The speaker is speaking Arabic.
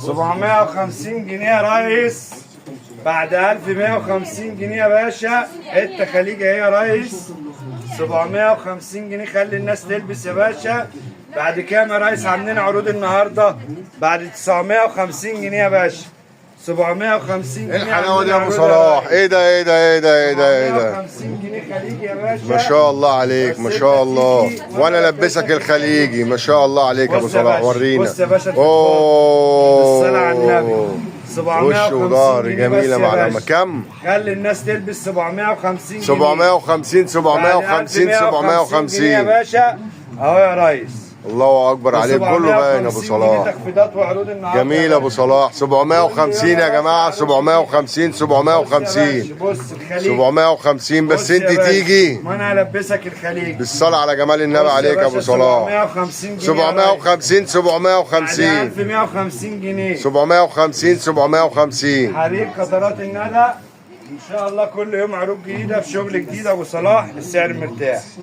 750 جنيه يا ريس. بعد 1150 جنيه يا باشا. حته خليجي اهي يا ريس. 750 جنيه. خلي الناس تلبس يا باشا. بعد كام يا ريس عاملين عروض النهارده؟ بعد 950 جنيه يا باشا. 750 جنيه. ايه الحلاوه دي يا ابو صلاح؟ ايه ده ايه ده ايه ده ايه ده ايه ده؟ 750 جنيه خليجي يا باشا. ما شاء الله عليك، ما شاء الله. وانا لبسك الخليجي. ما شاء الله عليك يا ابو صلاح. ورينا. بص يا باشا. اوه الصلاة على النبي. 750 وش وضهر جنيه جميله بس يا معلمه. باشا. كم؟ خلي الناس تلبس 750 جنيه. 750 750 جنيه يا 750. باشا. اهو يا ريس. الله اكبر عليك. كله باين يا ابو صلاح. تخفيضات وعروض النهارده. جميل يا ابو صلاح. 750 يا جماعه. 750 750 بص الخليج 750. بس بص يا انت باشا. تيجي ما انا هلبسك الخليج. بالصلاه على جمال النبي بص عليك يا ابو صلاح. 750 جنيه. 750 750 1150 جنيه. 750 750. حرير قطرات الندى. ان شاء الله كل يوم عروض جديده في شغل جديد ابو صلاح. السعر مرتاح.